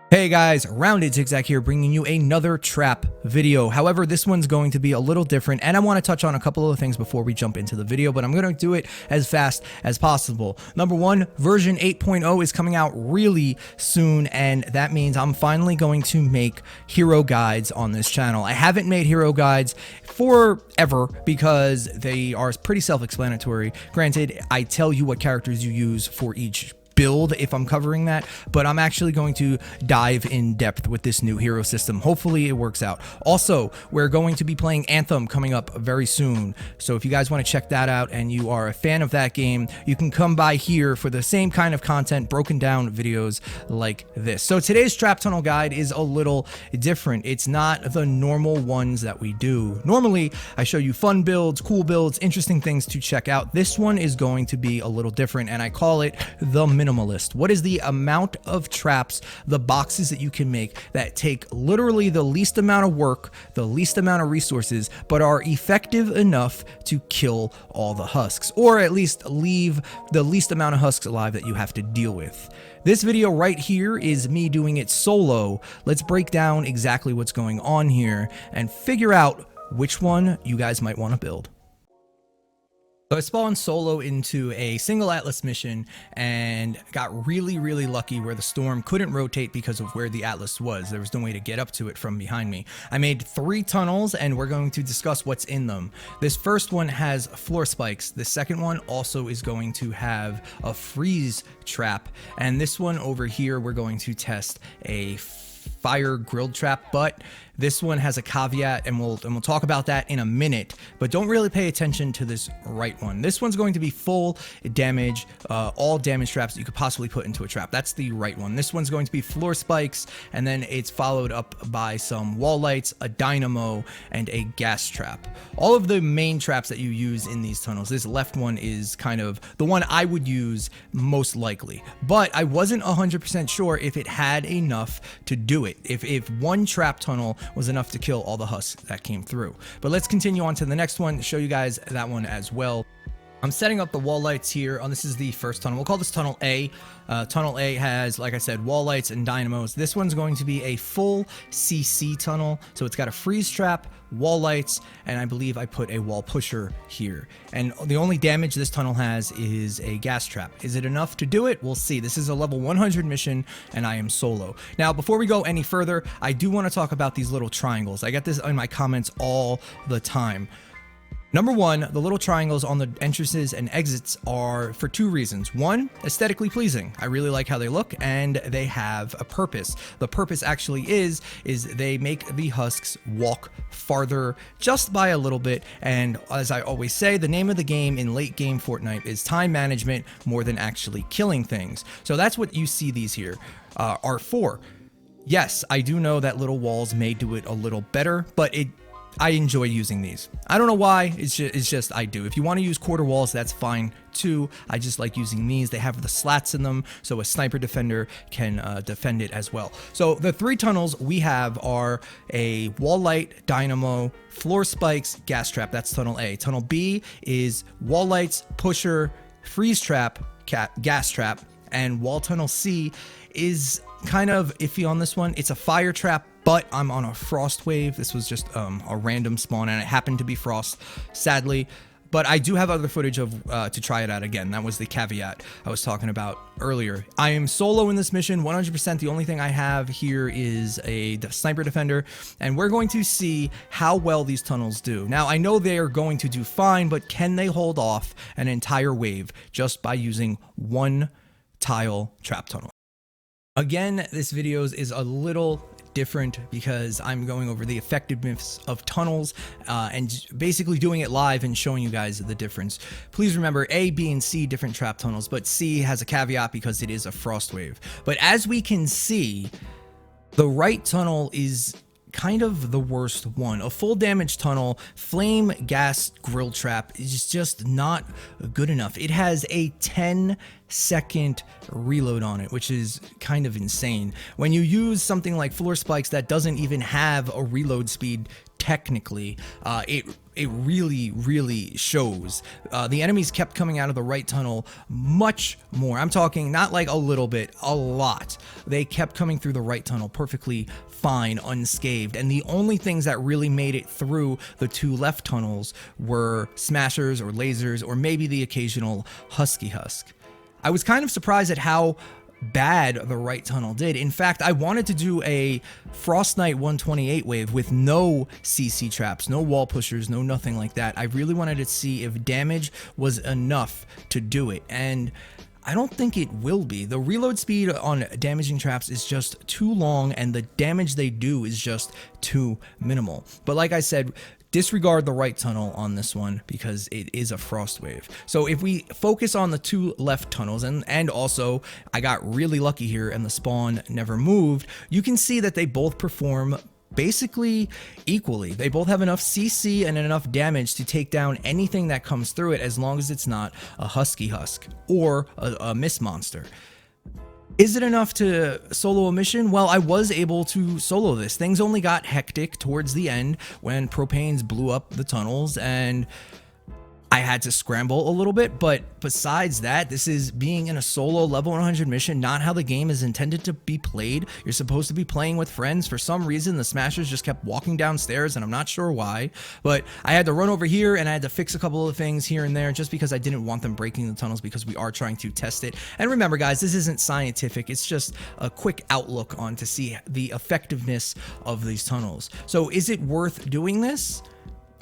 Hey guys, TIKTAK here, bringing you another trap video. However, this one's going to be a little different, and I want to touch on a couple of things before we jump into the video, but I'm going to do it as fast as possible. Number one, version 8.0 is coming out really soon, and that means I'm finally going to make hero guides on this channel. I haven't made hero guides forever because they are pretty self-explanatory. Granted, I tell you what characters you use for each build if I'm covering that, but I'm actually going to dive in depth with this new hero system. Hopefully it works out. Also, we're going to be playing Anthem coming up very soon, so if you guys want to check that out and you are a fan of that game, you can come by here for the same kind of content, broken down videos like this. So today's trap tunnel guide is a little different. It's not the normal ones that we do. Normally I show you fun builds, cool builds, interesting things to check out. This one is going to be a little different, and I call it the Minimalist. What is the amount of traps, the boxes that you can make that take literally the least amount of work, the least amount of resources, but are effective enough to kill all the husks, or at least leave the least amount of husks alive that you have to deal with. This video right here is me doing it solo. Let's break down exactly what's going on here and figure out which one you guys might want to build. So I spawned solo into a single Atlas mission and got really lucky where the storm couldn't rotate because of where the Atlas was. There was no way to get up to it from behind me. I made 3 tunnels and we're going to discuss what's in them. This first one has floor spikes. The second one also is going to have a freeze trap. And this one over here, we're going to test a fire grilled trap, but this one has a caveat, and we'll talk about that in a minute, but don't really pay attention to this right one. This one's going to be full damage, all damage traps that you could possibly put into a trap. That's the right one. This one's going to be floor spikes, and then it's followed up by some wall lights, a dynamo, and a gas trap. All of the main traps that you use in these tunnels, this left one is kind of the one I would use most likely, but I wasn't 100% sure if it had enough to do it, if one trap tunnel was enough to kill all the husks that came through. But let's continue on to the next one, show you guys that one as well. I'm setting up the wall lights here. This is the first tunnel. We'll call this tunnel A. Tunnel A has, like I said, wall lights and dynamos. This one's going to be a full CC tunnel. So it's got a freeze trap, wall lights, and I believe I put a wall pusher here. And the only damage this tunnel has is a gas trap. Is it enough to do it? We'll see. This is a level 100 mission and I am solo. Now, before we go any further, I do want to talk about these little triangles. I get this in my comments all the time. Number one, the little triangles on the entrances and exits are for 2 reasons. One, aesthetically pleasing. I really like how they look, and they have a purpose. The purpose actually is they make the husks walk farther just by a little bit, and as I always say, the name of the game in late game Fortnite is time management more than actually killing things. So that's what you see these here are for. Yes, I do know that little walls may do it a little better, but I enjoy using these. I don't know why, it's just I do. If you want to use quarter walls, that's fine too. I just like using these. They have the slats in them, so a sniper defender can defend it as well. So the 3 tunnels we have are a wall light, dynamo, floor spikes, gas trap. That's tunnel A. Tunnel B is wall lights, pusher, freeze trap, gas trap, and wall tunnel C is kind of iffy on this one. It's a fire trap, but I'm on a frost wave. This was just a random spawn and it happened to be frost, sadly. But I do have other footage of to try it out again. That was the caveat I was talking about earlier. I am solo in this mission, 100%. The only thing I have here is a sniper defender, and we're going to see how well these tunnels do. Now, I know they are going to do fine, but can they hold off an entire wave just by using one tile trap tunnel? Again, this video is a little different because I'm going over the effectiveness of tunnels and basically doing it live and showing you guys the difference. Please remember A, B, and C different trap tunnels, but C has a caveat because it is a frost wave. But as we can see, the right tunnel is kind of the worst one. A full damage tunnel flame gas grill trap is just not good enough. It has a 10-second reload on it, which is kind of insane. When you use something like floor spikes that doesn't even have a reload speed technically, it really shows. The enemies kept coming out of the right tunnel much more. I'm talking not like a little bit, a lot. They kept coming through the right tunnel perfectly fine, unscathed, and the only things that really made it through the two left tunnels were smashers or lasers or maybe the occasional husky husk. I was kind of surprised at how bad the right tunnel did. In fact, I wanted to do a FORTNITE 128 wave with no CC traps, no wall pushers, no nothing like that. I really wanted to see if damage was enough to do it, and I don't think it will be. The reload speed on damaging traps is just too long, and the damage they do is just too minimal. But like I said, disregard the right tunnel on this one because it is a frost wave. So if we focus on the two left tunnels, and also I got really lucky here and the spawn never moved, you can see that they both perform basically equally. They both have enough CC and enough damage to take down anything that comes through it, as long as it's not a husky husk or a mist monster. Is it enough to solo a mission? Well, I was able to solo this. Things only got hectic towards the end when propanes blew up the tunnels and I had to scramble a little bit, but besides that, this is being in a solo level 100 mission, not how the game is intended to be played. You're supposed to be playing with friends. For some reason, the smashers just kept walking downstairs, and I'm not sure why, but I had to run over here and I had to fix a couple of things here and there just because I didn't want them breaking the tunnels, because we are trying to test it. And remember, guys, this isn't scientific. It's just a quick outlook on to see the effectiveness of these tunnels. So is it worth doing this?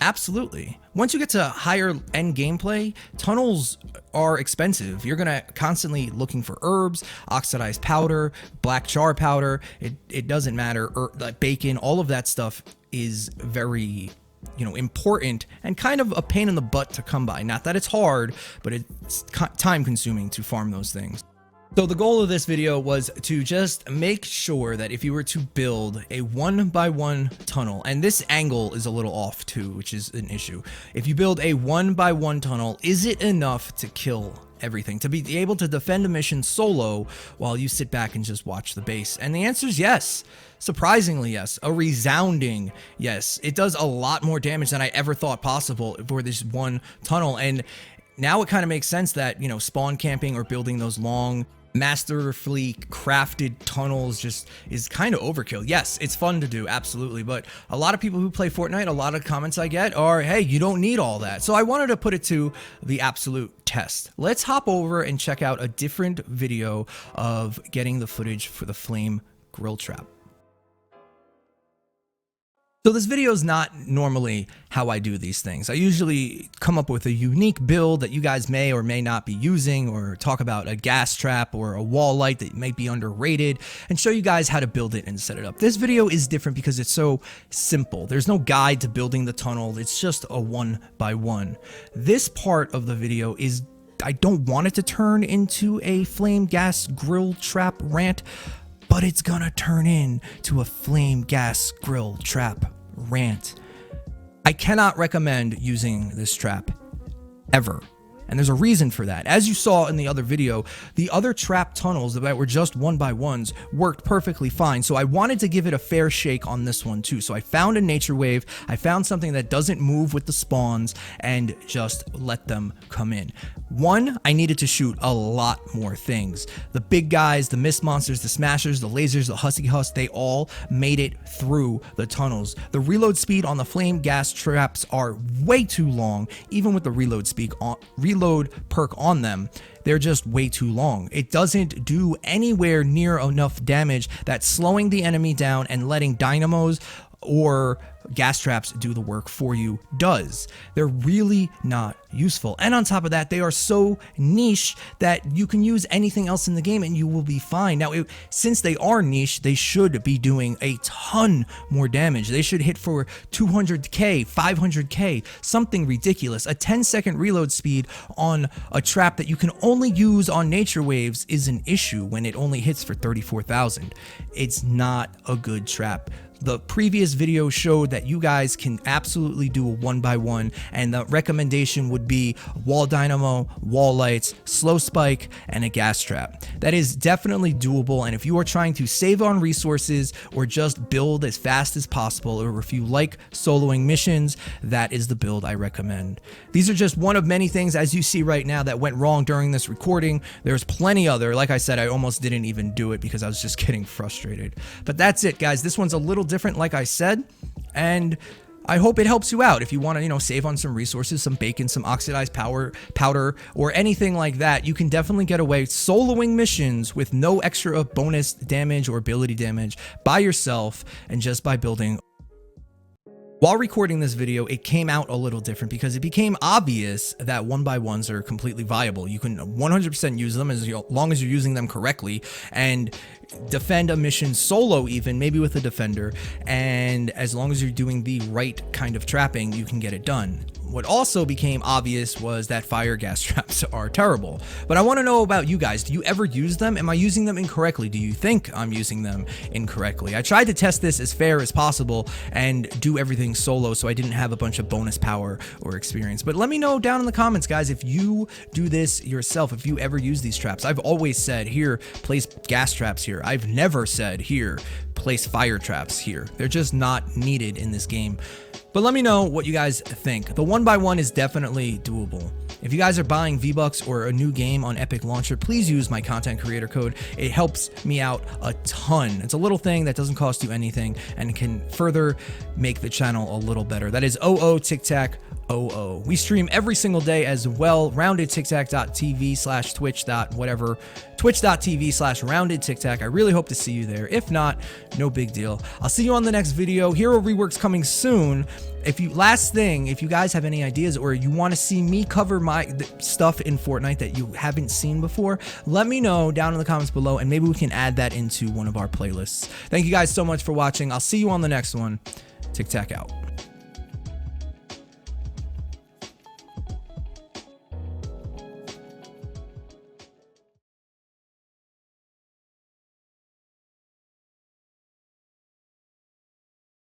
Absolutely. Once you get to higher end gameplay, tunnels are expensive. You're gonna constantly looking for herbs, oxidized powder, black char powder. It doesn't matter. Like bacon, all of that stuff is very, important and kind of a pain in the butt to come by. Not that it's hard, but it's time consuming to farm those things. So the goal of this video was to just make sure that if you were to build a 1x1 tunnel, and this angle is a little off too, which is an issue. If you build a 1x1 tunnel, is it enough to kill everything, to be able to defend a mission solo while you sit back and just watch the base? And the answer is yes. Surprisingly, yes. A resounding yes. It does a lot more damage than I ever thought possible for this one tunnel. And now it kind of makes sense that, spawn camping or building those long, masterfully crafted tunnels just is kind of overkill. Yes, it's fun to do, absolutely, but a lot of people who play Fortnite, a lot of comments I get are, hey, you don't need all that. So I wanted to put it to the absolute test. Let's hop over and check out a different video of getting the footage for the flame grill trap. So this video is not normally how I do these things. I usually come up with a unique build that you guys may or may not be using, or talk about a gas trap or a wall light that might be underrated, and show you guys how to build it and set it up. This video is different because it's so simple. There's no guide to building the tunnel. It's just a 1x1. This part of the video is, I don't want it to turn into a flame gas grill trap rant, but it's gonna turn into a flame gas grill trap rant. I cannot recommend using this trap ever. And there's a reason for that. As you saw in the other video, the other trap tunnels that were just 1x1s worked perfectly fine. So I wanted to give it a fair shake on this one too. So I found a nature wave. I found something that doesn't move with the spawns and just let them come in. One, I needed to shoot a lot more things. The big guys, the mist monsters, the smashers, the lasers, the husky husks, they all made it through the tunnels. The reload speed on the flame gas traps are way too long, even with the reload perk on them. They're just way too long. It doesn't do anywhere near enough damage that slowing the enemy down and letting dynamos or gas traps do the work for you does. They're really not useful. And on top of that, they are so niche that you can use anything else in the game and you will be fine. Now, since they are niche, they should be doing a ton more damage. They should hit for 200k, 500k, something ridiculous. A 10-second reload speed on a trap that you can only use on nature waves is an issue when it only hits for 34,000. It's not a good trap. The previous video showed that you guys can absolutely do a 1x1, and the recommendation would be wall dynamo, wall lights, slow spike, and a gas trap. That is definitely doable, and if you are trying to save on resources or just build as fast as possible, or if you like soloing missions, that is the build I recommend. These are just one of many things, as you see right now, that went wrong during this recording. There's plenty other. Like I said, I almost didn't even do it because I was just getting frustrated. But that's it, guys. This one's a little different, like I said, and I hope it helps you out. If you want to, save on some resources, some bacon, some oxidized powder, or anything like that, you can definitely get away soloing missions with no extra bonus damage or ability damage by yourself and just by building. While recording this video, it came out a little different because it became obvious that 1x1s are completely viable. You can 100% use them as long as you're using them correctly and defend a mission solo, even maybe with a defender. And as long as you're doing the right kind of trapping, you can get it done. What also became obvious was that fire gas traps are terrible. But I want to know about you guys. Do you ever use them? Am I using them incorrectly? Do you think I'm using them incorrectly? I tried to test this as fair as possible and do everything solo so I didn't have a bunch of bonus power or experience. But let me know down in the comments, guys, if you do this yourself, if you ever use these traps. I've always said, here, place gas traps here. I've never said, here, place fire traps here. They're just not needed in this game. But let me know what you guys think. The 1x1 is definitely doable. If you guys are buying V-Bucks or a new game on Epic Launcher, please use my content creator code. It helps me out a ton. It's a little thing that doesn't cost you anything and can further make the channel a little better. That is TIKTAK. We stream every single day as well. RoundedTikTak.tv/Twitch. Whatever. Twitch.tv/RoundedTikTak. I really hope to see you there. If not, no big deal. I'll see you on the next video. Hero reworks coming soon. Last thing, if you guys have any ideas or you want to see me cover my stuff in Fortnite that you haven't seen before, let me know down in the comments below and maybe we can add that into one of our playlists. Thank you guys so much for watching. I'll see you on the next one. TikTak out.